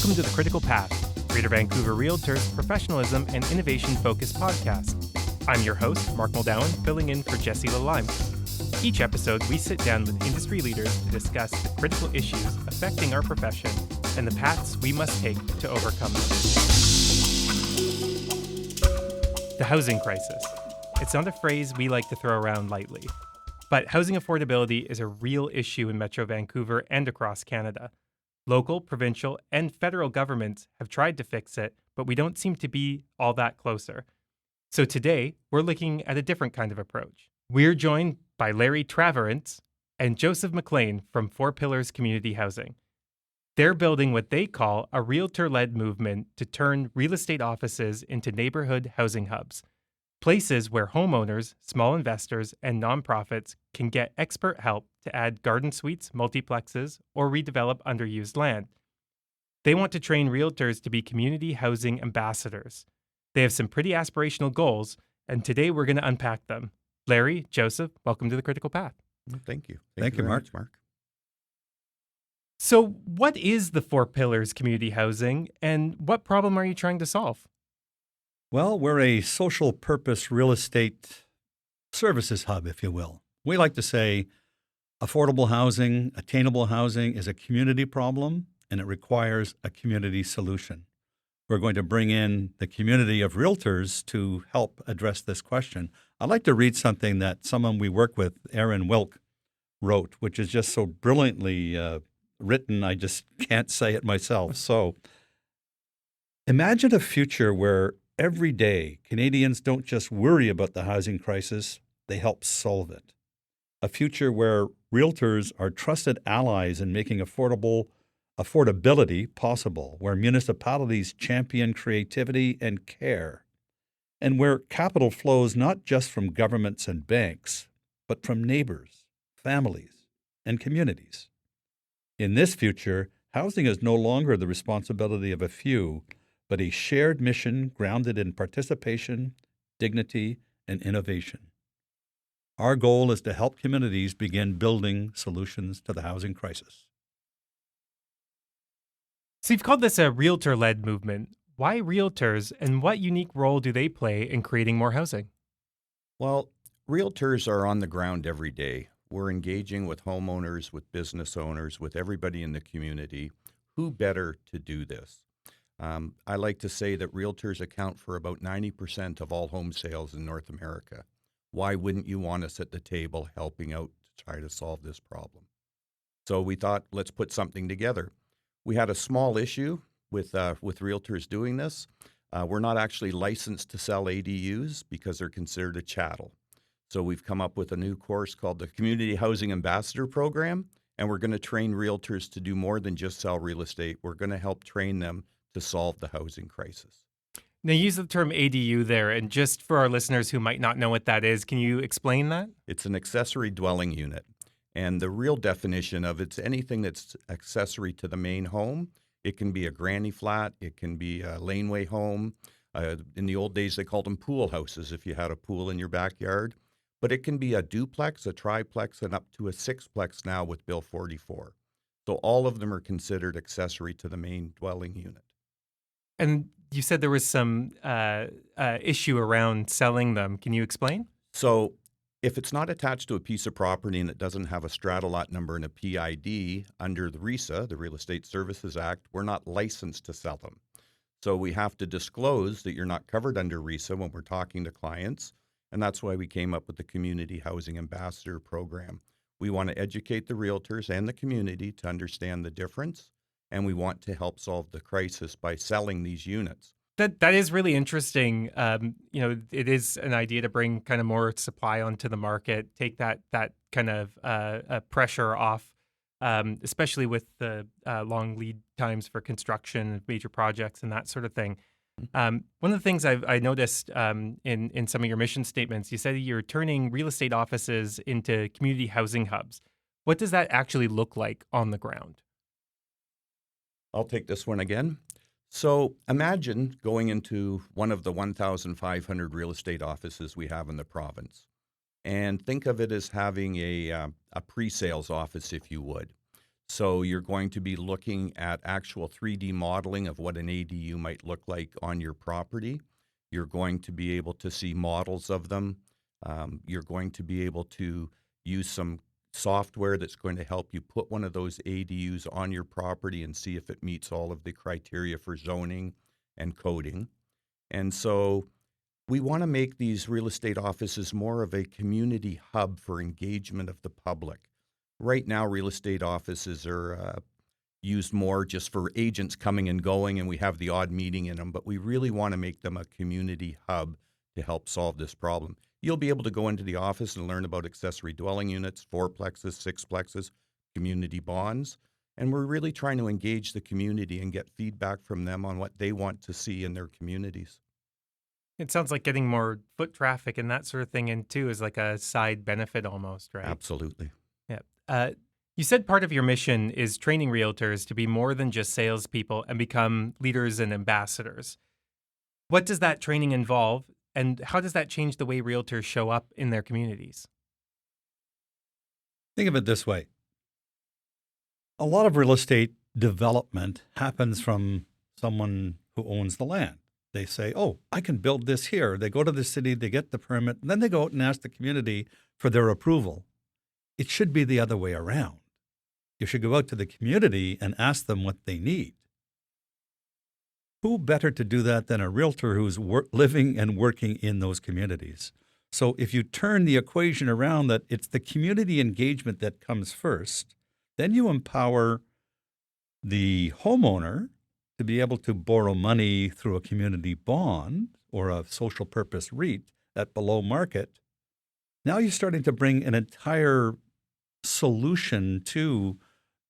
Welcome to The Critical Path, Greater Vancouver Realtors professionalism and innovation-focused podcast. I'm your host, Mark Muldowan, filling in for Jesse Lalime. Each episode, we sit down with industry leaders to discuss the critical issues affecting our profession and the paths we must take to overcome them. The housing crisis. It's not a phrase we like to throw around lightly, but housing affordability is a real issue in Metro Vancouver and across Canada. Local, provincial, and federal governments have tried to fix it, but we don't seem to be all that closer. So today, we're looking at a different kind of approach. We're joined by Larry Traverance and Joseph McLean from Four Pillars Community Housing. They're building what they call a realtor-led movement to turn real estate offices into neighborhood housing hubs, places where homeowners, small investors, and nonprofits can get expert help to add garden suites, multiplexes, or redevelop underused land. They want to train realtors to be community housing ambassadors. They have some pretty aspirational goals, and today we're going to unpack them. Larry, Joseph, welcome to The Critical Path. Thank you. Thank you, Mark. So what is the Four Pillars Community Housing, and what problem are you trying to solve? Well, we're a social purpose real estate services hub, if you will. We like to say affordable housing, attainable housing is a community problem, and it requires a community solution. We're going to bring in the community of realtors to help address this question. I'd like to read something that someone we work with, Aaron Wilk, wrote, which is just so brilliantly written, I just can't say it myself. So imagine a future where every day Canadians don't just worry about the housing crisis, they help solve it. A future where realtors are trusted allies in making affordability possible, where municipalities champion creativity and care, and where capital flows not just from governments and banks, but from neighbors, families, and communities. In this future, housing is no longer the responsibility of a few, but a shared mission grounded in participation, dignity, and innovation. Our goal is to help communities begin building solutions to the housing crisis. So you've called this a realtor-led movement. Why realtors, and what unique role do they play in creating more housing? Well, realtors are on the ground every day. We're engaging with homeowners, with business owners, with everybody in the community. Who better to do this? I like to say that realtors account for about 90% of all home sales in North America. Why wouldn't you want us at the table helping out to try to solve this problem? So we thought, let's put something together. We had a small issue with realtors doing this. We're not actually licensed to sell ADUs because they're considered a chattel. So we've come up with a new course called the Community Housing Ambassador Program, and we're going to train realtors to do more than just sell real estate. We're going to help train them to solve the housing crisis. Now, you use the term ADU there, and just for our listeners who might not know what that is, can you explain that? It's an accessory dwelling unit. And the real definition of it's anything that's accessory to the main home. It can be a granny flat. It can be a laneway home. In the old days, they called them pool houses if you had a pool in your backyard. But it can be a duplex, a triplex, and up to a sixplex now with Bill 44. So all of them are considered accessory to the main dwelling unit. And you said there was some issue around selling them. Can you explain? So if it's not attached to a piece of property and it doesn't have a strata lot number and a PID under the RESA, the Real Estate Services Act, we're not licensed to sell them. So we have to disclose that you're not covered under RESA when we're talking to clients. And that's why we came up with the Community Housing Ambassador Program. We want to educate the realtors and the community to understand the difference. And we want to help solve the crisis by selling these units. That is really interesting. It is an idea to bring kind of more supply onto the market, take that kind of pressure off, especially with the long lead times for construction, major projects, and that sort of thing. One of the things I noticed in some of your mission statements, you said you're turning real estate offices into community housing hubs. What does that actually look like on the ground? I'll take this one again. So imagine going into one of the 1,500 real estate offices we have in the province, and think of it as having a pre-sales office, if you would. So you're going to be looking at actual 3D modeling of what an ADU might look like on your property. You're going to be able to see models of them. You're going to be able to use some software that's going to help you put one of those ADUs on your property and see if it meets all of the criteria for zoning and coding. And so we want to make these real estate offices more of a community hub for engagement of the public. Right now, real estate offices are used more just for agents coming and going, and we have the odd meeting in them, but we really want to make them a community hub to help solve this problem. You'll be able to go into the office and learn about accessory dwelling units, fourplexes, sixplexes, community bonds, and we're really trying to engage the community and get feedback from them on what they want to see in their communities. It sounds like getting more foot traffic and that sort of thing in too is like a side benefit almost, right? Absolutely. Yeah. You said part of your mission is training realtors to be more than just salespeople and become leaders and ambassadors. What does that training involve, and how does that change the way realtors show up in their communities? Think of it this way. A lot of real estate development happens from someone who owns the land. They say, oh, I can build this here. They go to the city, they get the permit, and then they go out and ask the community for their approval. It should be the other way around. You should go out to the community and ask them what they need. Who better to do that than a realtor who's living and working in those communities? So if you turn the equation around that it's the community engagement that comes first, then you empower the homeowner to be able to borrow money through a community bond or a social purpose REIT at below market. Now you're starting to bring an entire solution to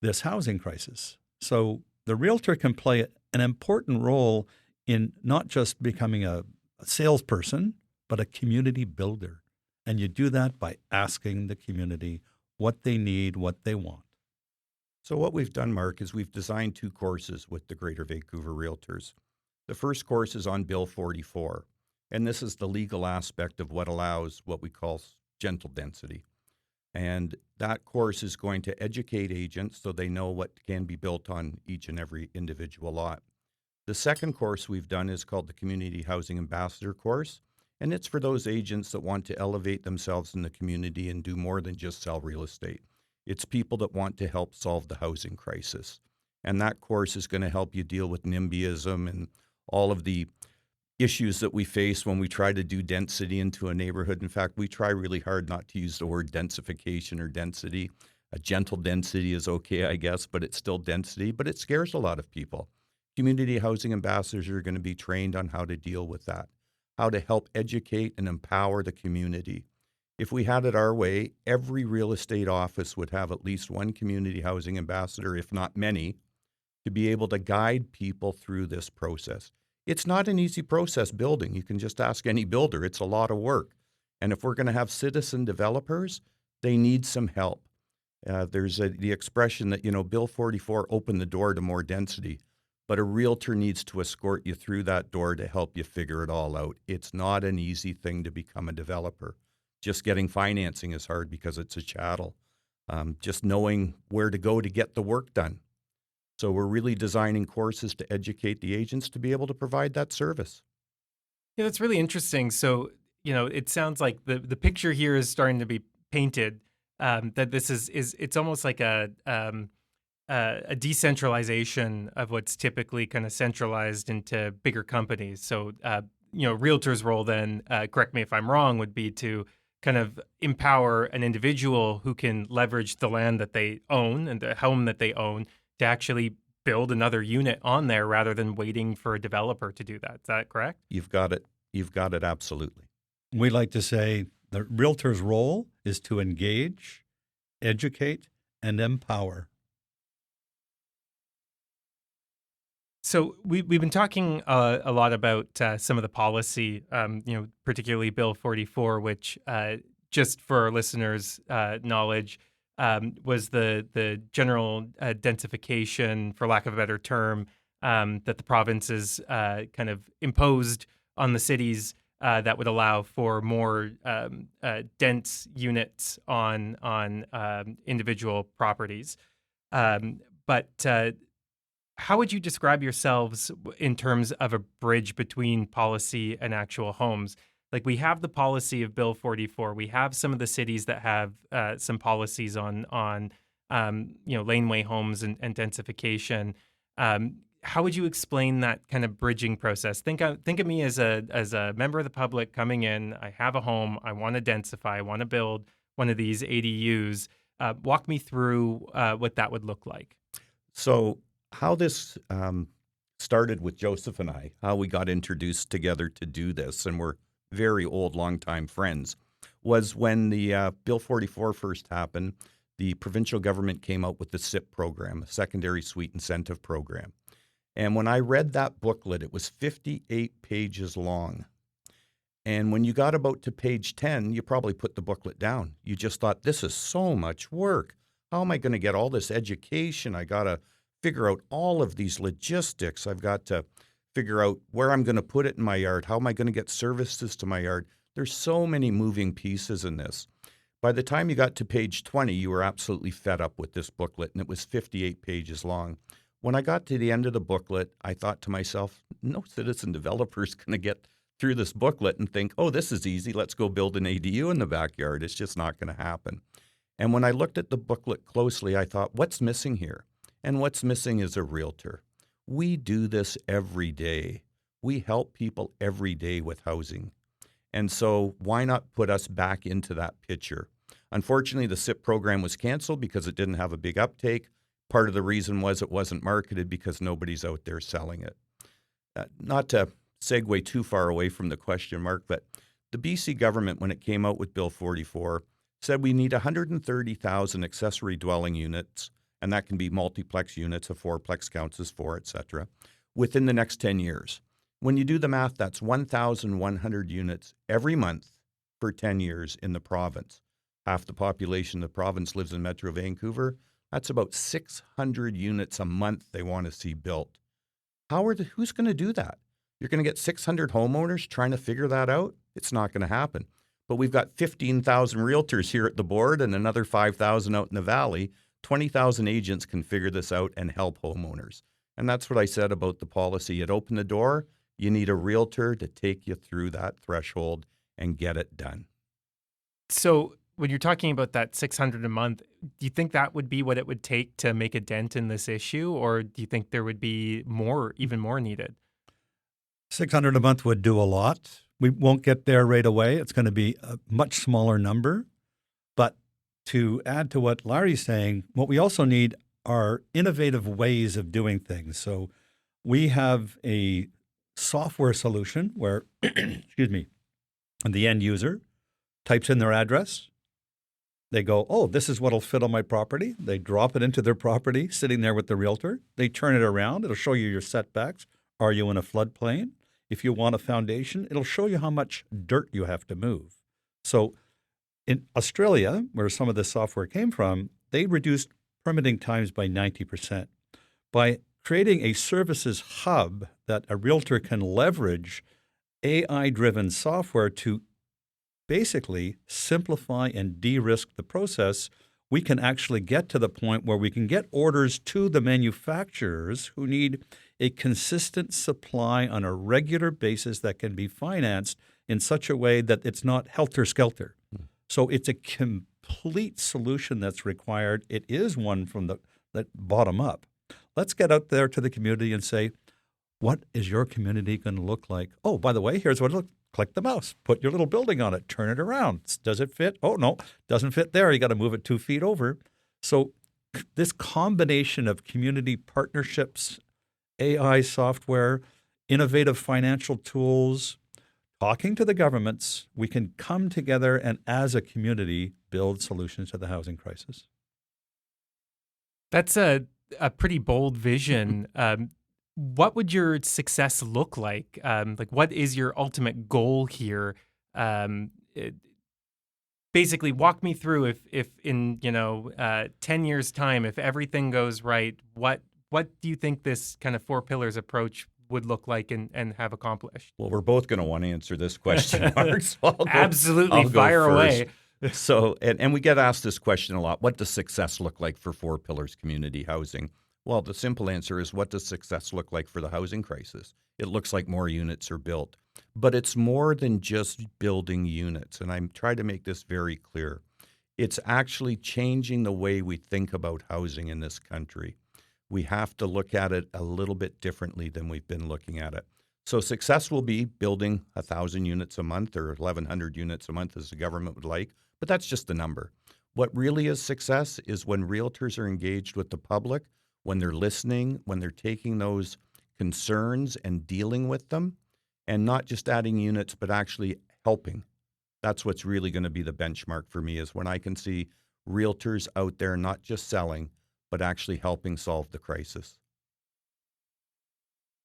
this housing crisis. So the realtor can play an important role in not just becoming a salesperson, but a community builder. And you do that by asking the community what they need, what they want. So what we've done, Mark, is we've designed 2 courses with the Greater Vancouver Realtors. The first course is on Bill 44, and this is the legal aspect of what allows what we call gentle density. And that course is going to educate agents so they know what can be built on each and every individual lot. The second course we've done is called the Community Housing Ambassador course, and it's for those agents that want to elevate themselves in the community and do more than just sell real estate. It's people that want to help solve the housing crisis. And that course is going to help you deal with NIMBYism and all of the issues that we face when we try to do density into a neighborhood. In fact, we try really hard not to use the word densification or density. A gentle density is okay, I guess, but it's still density, but it scares a lot of people. Community housing ambassadors are going to be trained on how to deal with that, how to help educate and empower the community. If we had it our way, every real estate office would have at least one community housing ambassador, if not many, to be able to guide people through this process. It's not an easy process building. You can just ask any builder. It's a lot of work. And if we're going to have citizen developers, they need some help. There's the expression that, Bill 44 opened the door to more density, but a realtor needs to escort you through that door to help you figure it all out. It's not an easy thing to become a developer. Just getting financing is hard because it's a chattel. Just knowing where to go to get the work done. So we're really designing courses to educate the agents to be able to provide that service. Yeah, that's really interesting. So, it sounds like the picture here is starting to be painted, that this is it's almost like a decentralization of what's typically kind of centralized into bigger companies. So, realtors' role then, correct me if I'm wrong, would be to kind of empower an individual who can leverage the land that they own and the home that they own to actually build another unit on there rather than waiting for a developer to do that. Is that correct? You've got it. You've got it absolutely. We like to say the realtor's role is to engage, educate, and empower. So we've been talking a lot about some of the policy, particularly Bill 44, which just for our listeners' knowledge, was the general densification, for lack of a better term, that the provinces kind of imposed on the cities that would allow for more dense units on individual properties. But how would you describe yourselves in terms of a bridge between policy and actual homes? Like we have the policy of Bill 44. We have some of the cities that have some policies on laneway homes and densification. How would you explain that kind of bridging process? Think of me as a member of the public coming in. I have a home. I want to densify. I want to build one of these ADUs. Walk me through what that would look like. So how this started with Joseph and I, how we got introduced together to do this, and we're very old, longtime friends, was when the Bill 44 first happened. The provincial government came out with the SIP program, a Secondary Suite Incentive Program. And when I read that booklet, it was 58 pages long. And when you got about to page 10, you probably put the booklet down. You just thought, this is so much work. How am I going to get all this education? I got to figure out all of these logistics. I've got to figure out where I'm going to put it in my yard. How am I going to get services to my yard? There's so many moving pieces in this. By the time you got to page 20, you were absolutely fed up with this booklet, and it was 58 pages long. When I got to the end of the booklet, I thought to myself, no citizen developer is going to get through this booklet and think, oh, this is easy. Let's go build an ADU in the backyard. It's just not going to happen. And when I looked at the booklet closely, I thought, what's missing here? And what's missing is a realtor. We do this every day. We help people every day with housing. And so why not put us back into that picture? Unfortunately, the SIP program was canceled because it didn't have a big uptake. Part of the reason was it wasn't marketed because nobody's out there selling it. Not to segue too far away from the question, Mark, but the BC government, when it came out with Bill 44, said we need 130,000 accessory dwelling units, and that can be multiplex units, a fourplex counts as four, et cetera, within the next 10 years. When you do the math, that's 1,100 units every month for 10 years in the province. Half the population of the province lives in Metro Vancouver. That's about 600 units a month they want to see built. Who's going to do that? You're going to get 600 homeowners trying to figure that out? It's not going to happen. But we've got 15,000 realtors here at the board and another 5,000 out in the valley. 20,000 agents can figure this out and help homeowners. And that's what I said about the policy. It opened the door. You need a realtor to take you through that threshold and get it done. So when you're talking about that 600 a month, do you think that would be what it would take to make a dent in this issue? Or do you think there would be even more needed? 600 a month would do a lot. We won't get there right away. It's going to be a much smaller number. But to add to what Larry's saying, what we also need are innovative ways of doing things. So we have a software solution where, excuse me, the end user types in their address. They go, oh, this is what'll fit on my property. They drop it into their property, sitting there with the realtor. They turn it around. It'll show you your setbacks. Are you in a floodplain? If you want a foundation, it'll show you how much dirt you have to move. So in Australia, where some of this software came from, they reduced permitting times by 90%. By creating a services hub that a realtor can leverage AI-driven software to basically simplify and de-risk the process, we can actually get to the point where we can get orders to the manufacturers who need a consistent supply on a regular basis that can be financed in such a way that it's not helter-skelter. So it's a complete solution that's required. It is one from the bottom up. Let's get out there to the community and say, what is your community going to look like? Oh, by the way, here's what it looks like. Click the mouse, put your little building on it, turn it around. Does it fit? Oh, no, doesn't fit there. You got to move it 2 feet over. So this combination of community partnerships, AI software, innovative financial tools, talking to the governments, we can come together and as a community build solutions to the housing crisis. That's a pretty bold vision. What would your success look like? What is your ultimate goal here? Basically, walk me through if in 10 years' time, if everything goes right, what do you think this kind of 4 pillars approach would look like and have accomplished? Well, we're both going to want to answer this question, Mark. So Absolutely, fire away. So, and we get asked this question a lot. What does success look like for Four Pillars community housing? Well, the simple answer is, what does success look like for the housing crisis? It looks like more units are built. But it's more than just building units. And I'm trying to make this very clear. It's actually changing the way we think about housing in this country. We have to look at it a little bit differently than we've been looking at it. So success will be building 1,000 units a month or 1,100 units a month as the government would like, but that's just the number. What really is success is when realtors are engaged with the public, when they're listening, when they're taking those concerns and dealing with them, and not just adding units, but actually helping. That's what's really going to be the benchmark for me, is when I can see realtors out there not just selling, but actually helping solve the crisis.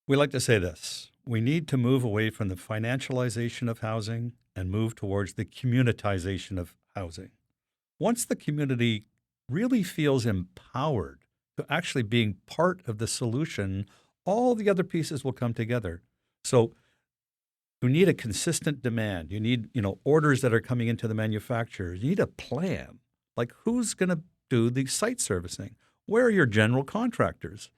We like to say this: we need to move away from the financialization of housing and move towards the communitization of housing. Once the community really feels empowered to actually being part of the solution, all the other pieces will come together. So you need a consistent demand. You need, orders that are coming into the manufacturers. You need a plan. Like, who's going to do the site servicing? Where are your general contractors?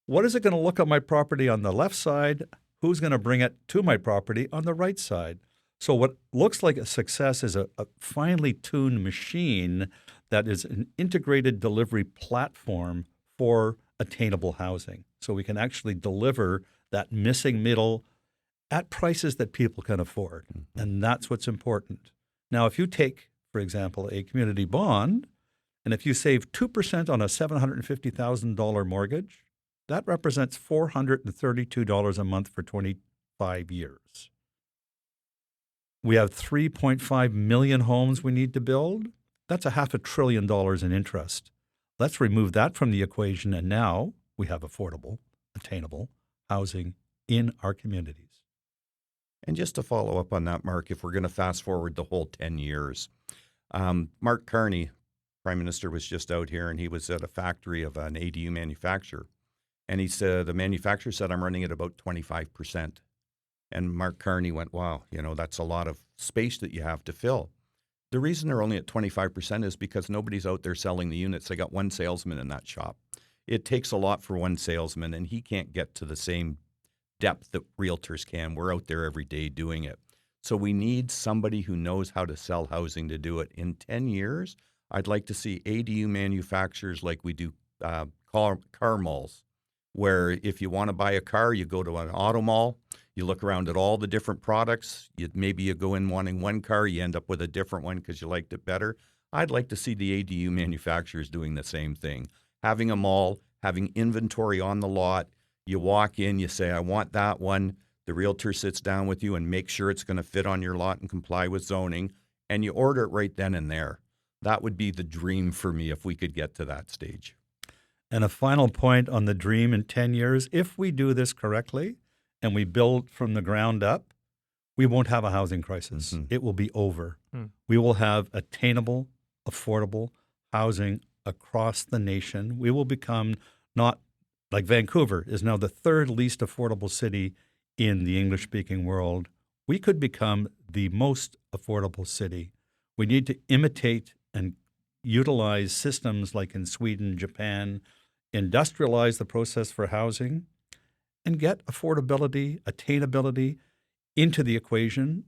What is it going to look at my property on the left side? Who's going to bring it to my property on the right side? So what looks like a success is a finely tuned machine that is an integrated delivery platform for attainable housing. So we can actually deliver that missing middle at prices that people can afford. Mm-hmm. And that's what's important. Now, if you take, for example, a community bond, and if you save 2% on a $750,000 mortgage, that represents $432 a month for 25 years. We have 3.5 million homes we need to build. That's $500 billion in interest. Let's remove that from the equation, and now we have affordable, attainable housing in our communities. And just to follow up on that, Mark, if we're going to fast forward the whole 10 years, Mark Carney, Prime Minister, was just out here, and he was at a factory of an ADU manufacturer. And he said, the manufacturer said, I'm running at about 25%. And Mark Carney went, wow, that's a lot of space that you have to fill. The reason they're only at 25% is because nobody's out there selling the units. They got one salesman in that shop. It takes a lot for one salesman, and he can't get to the same depth that realtors can. We're out there every day doing it. So we need somebody who knows how to sell housing to do it. In 10 years, I'd like to see ADU manufacturers like we do car malls, where if you want to buy a car, you go to an auto mall, you look around at all the different products. Maybe you go in wanting one car, you end up with a different one because you liked it better. I'd like to see the ADU manufacturers doing the same thing. Having a mall, having inventory on the lot. You walk in, you say, I want that one. The realtor sits down with you and makes sure it's going to fit on your lot and comply with zoning, and you order it right then and there. That would be the dream for me if we could get to that stage. And a final point on the dream in 10 years, if we do this correctly and we build from the ground up, we won't have a housing crisis. Mm-hmm. It will be over. We will have attainable, affordable housing across the nation. We will become not like Vancouver is now the third least affordable city in the English-speaking world. We could become the most affordable city. We need to imitate and utilize systems like in Sweden, Japan, industrialize the process for housing, and get affordability, attainability into the equation,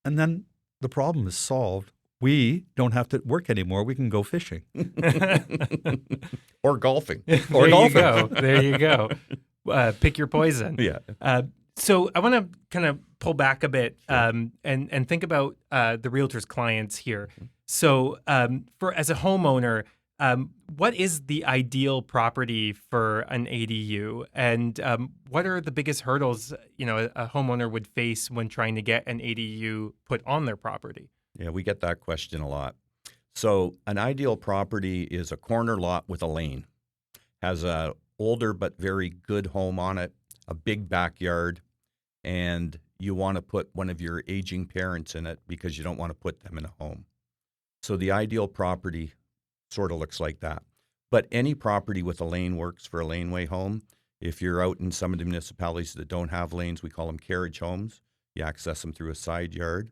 and then the problem is solved. We don't have to work anymore. We can go fishing. Or golfing. Or golfing. There you go. Pick your poison. Yeah. So I want to kind of pull back a bit and think about the realtor's clients here. So as a homeowner, what is the ideal property for an ADU? And what are the biggest hurdles a homeowner would face when trying to get an ADU put on their property? Yeah, we get that question a lot. So an ideal property is a corner lot with a lane, has a older but very good home on it, a big backyard, and you want to put one of your aging parents in it because you don't want to put them in a home. So the ideal property sort of looks like that. But any property with a lane works for a laneway home. If you're out in some of the municipalities that don't have lanes, we call them carriage homes. You access them through a side yard.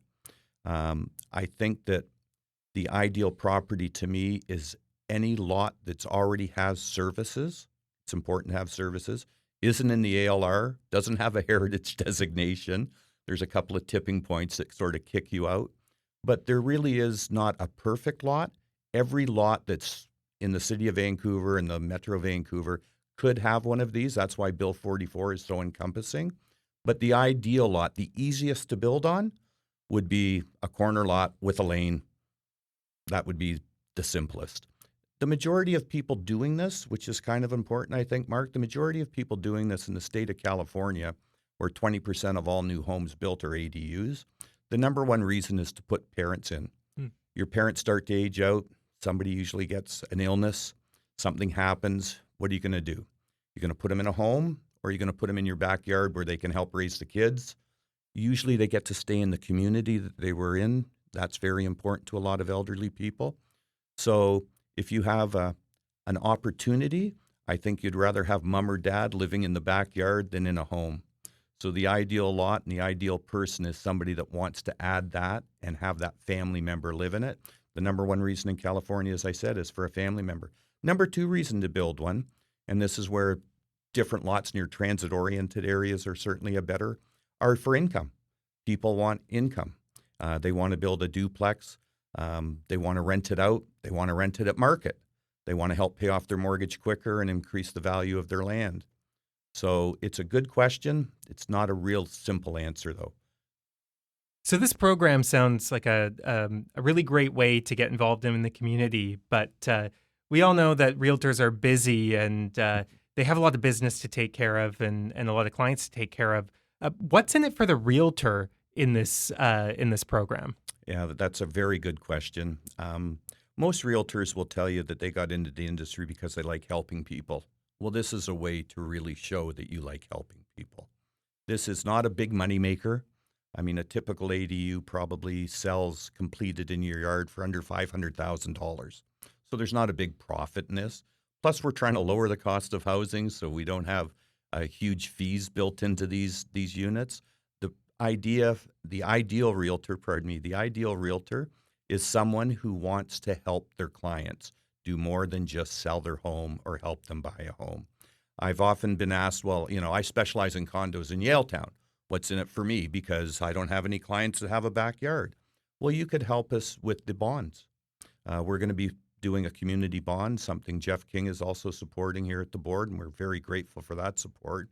I think that The ideal property to me is any lot that's already has services. It's important to have services. Isn't in the ALR, doesn't have a heritage designation. There's a couple of tipping points that sort of kick you out. But there really is not a perfect lot. Every lot that's in the city of Vancouver and the Metro Vancouver could have one of these. That's why Bill 44 is so encompassing. But the ideal lot, the easiest to build on, would be a corner lot with a lane. That would be the simplest. The majority of people doing this, which is kind of important, I think, Mark, the majority of people doing this in the state of California, where 20% of all new homes built are ADUs, the number one reason is to put parents in. Your parents start to age out. Somebody usually gets an illness. Something happens. What are you going to do? You're going to put them in a home, or are you going to put them in your backyard where they can help raise the kids? Usually they get to stay in the community that they were in. That's very important to a lot of elderly people. So if you have an opportunity, I think you'd rather have mom or dad living in the backyard than in a home. So the ideal lot and the ideal person is somebody that wants to add that and have that family member live in it. The number one reason in California, as I said, is for a family member. Number two reason to build one, and this is where different lots near transit-oriented areas are certainly are for income. People want income. They want to build a duplex. They want to rent it out. They want to rent it at market. They want to help pay off their mortgage quicker and increase the value of their land. So it's a good question. It's not a real simple answer, though. So this program sounds like a really great way to get involved in the community, but we all know that realtors are busy and they have a lot of business to take care of and a lot of clients to take care of. What's in it for the realtor in this program? Yeah, that's a very good question. Most realtors will tell you that they got into the industry because they like helping people. Well, this is a way to really show that you like helping people. This is not a big money maker. I mean, a typical ADU probably sells completed in your yard for under $500,000. So there's not a big profit in this. Plus, we're trying to lower the cost of housing so we don't have huge fees built into these units. The ideal realtor is someone who wants to help their clients do more than just sell their home or help them buy a home. I've often been asked, well, I specialize in condos in Yaletown. What's in it for me? Because I don't have any clients that have a backyard. Well, you could help us with the bonds. We're going to be doing a community bond, something Jeff King is also supporting here at the board, and we're very grateful for that support.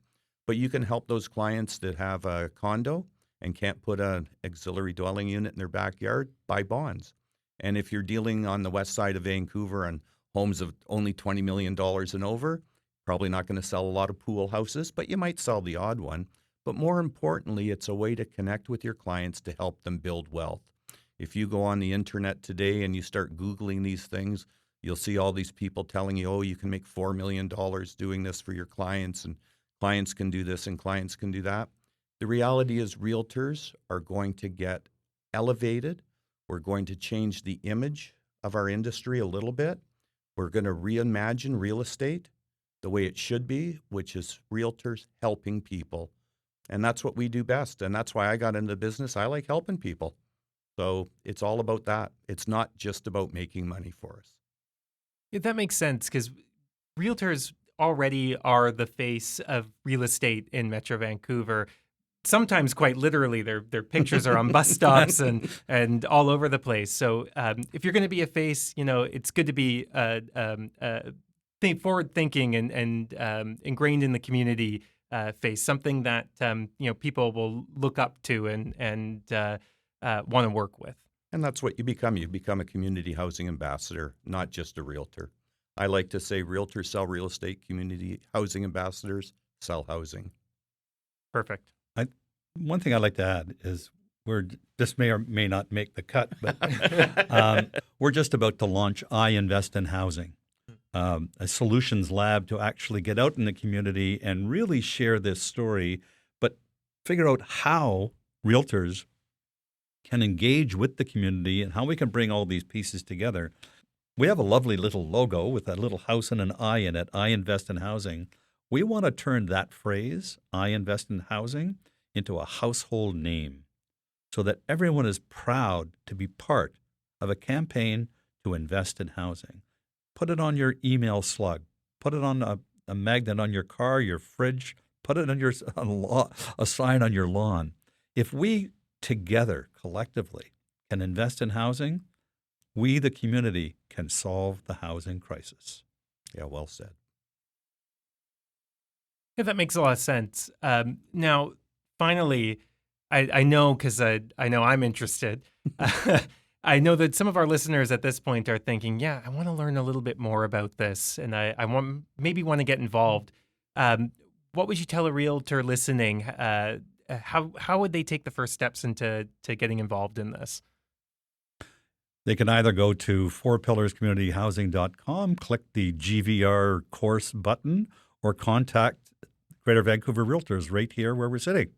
But you can help those clients that have a condo and can't put an auxiliary dwelling unit in their backyard, buy bonds. And if you're dealing on the west side of Vancouver on homes of only $20 million and over, probably not going to sell a lot of pool houses, but you might sell the odd one. But more importantly, it's a way to connect with your clients to help them build wealth. If you go on the internet today and you start Googling these things, you'll see all these people telling you, oh, you can make $4 million doing this for your clients, and clients can do this and clients can do that. The reality is realtors are going to get elevated. We're going to change the image of our industry a little bit. We're going to reimagine real estate the way it should be, which is realtors helping people. And that's what we do best. And that's why I got into the business. I like helping people. So it's all about that. It's not just about making money for us. Yeah, that makes sense because realtors already are the face of real estate in Metro Vancouver. Sometimes quite literally, their pictures are on bus stops and all over the place. So if you're going to be a face, it's good to be forward thinking and ingrained in the community face, something that people will look up to and want to work with. And that's what you become. You become a community housing ambassador, not just a realtor. I like to say realtors sell real estate, community housing ambassadors sell housing. Perfect. One thing I'd like to add is this may or may not make the cut, but we're just about to launch I Invest in Housing, a solutions lab to actually get out in the community and really share this story, but figure out how realtors can engage with the community and how we can bring all these pieces together. We have a lovely little logo with a little house and an I in it, I Invest in Housing. We want to turn that phrase, I Invest in Housing, into a household name so that everyone is proud to be part of a campaign to invest in housing. Put it on your email slug. Put it on a magnet on your car, your fridge. Put it on a sign on your lawn. If we together, collectively, can invest in housing, we, the community, can solve the housing crisis. Yeah, well said. Yeah, that makes a lot of sense. Now, finally, I know because I know I'm interested. I know that some of our listeners at this point are thinking, yeah, I want to learn a little bit more about this, and I want to get involved. What would you tell a realtor listening? How would they take the first steps into getting involved in this? They can either go to fourpillarscommunityhousing.com, click the GVR course button, or contact Greater Vancouver Realtors right here where we're sitting.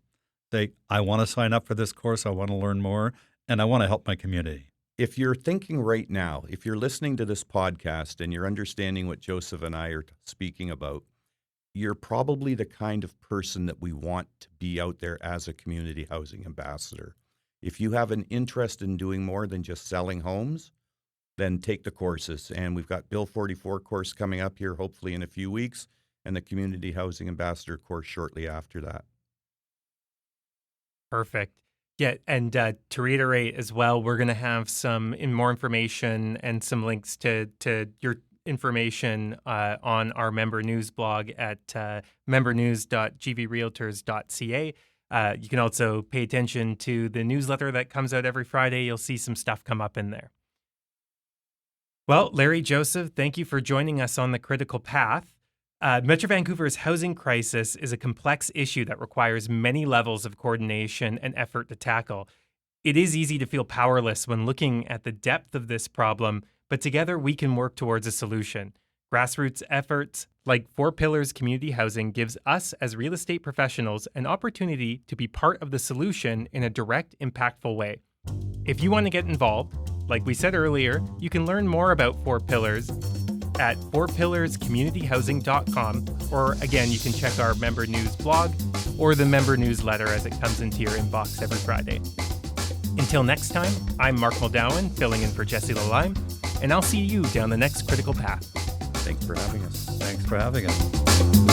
Say, I want to sign up for this course, I want to learn more, and I want to help my community. If you're thinking right now, if you're listening to this podcast and you're understanding what Joseph and I are speaking about, you're probably the kind of person that we want to be out there as a community housing ambassador. If you have an interest in doing more than just selling homes, then take the courses. And we've got Bill 44 course coming up here, hopefully in a few weeks, and the Community Housing Ambassador course shortly after that. Perfect. Yeah, and to reiterate as well, we're going to have some more information and some links to your information on our member news blog at membernews.gvrealtors.ca. You can also pay attention to the newsletter that comes out every Friday. You'll see some stuff come up in there. Well, Larry, Joseph, thank you for joining us on The Critical Path. Metro Vancouver's housing crisis is a complex issue that requires many levels of coordination and effort to tackle. It is easy to feel powerless when looking at the depth of this problem, but together we can work towards a solution. Grassroots efforts like Four Pillars Community Housing gives us as real estate professionals an opportunity to be part of the solution in a direct, impactful way. If you want to get involved, like we said earlier, you can learn more about Four Pillars at fourpillarscommunityhousing.com, or again, you can check our member news blog or the member newsletter as it comes into your inbox every Friday. Until next time, I'm Mark Muldowan, filling in for Jesse Lalime, and I'll see you down the next critical path. Thanks for having us. Thanks for having us.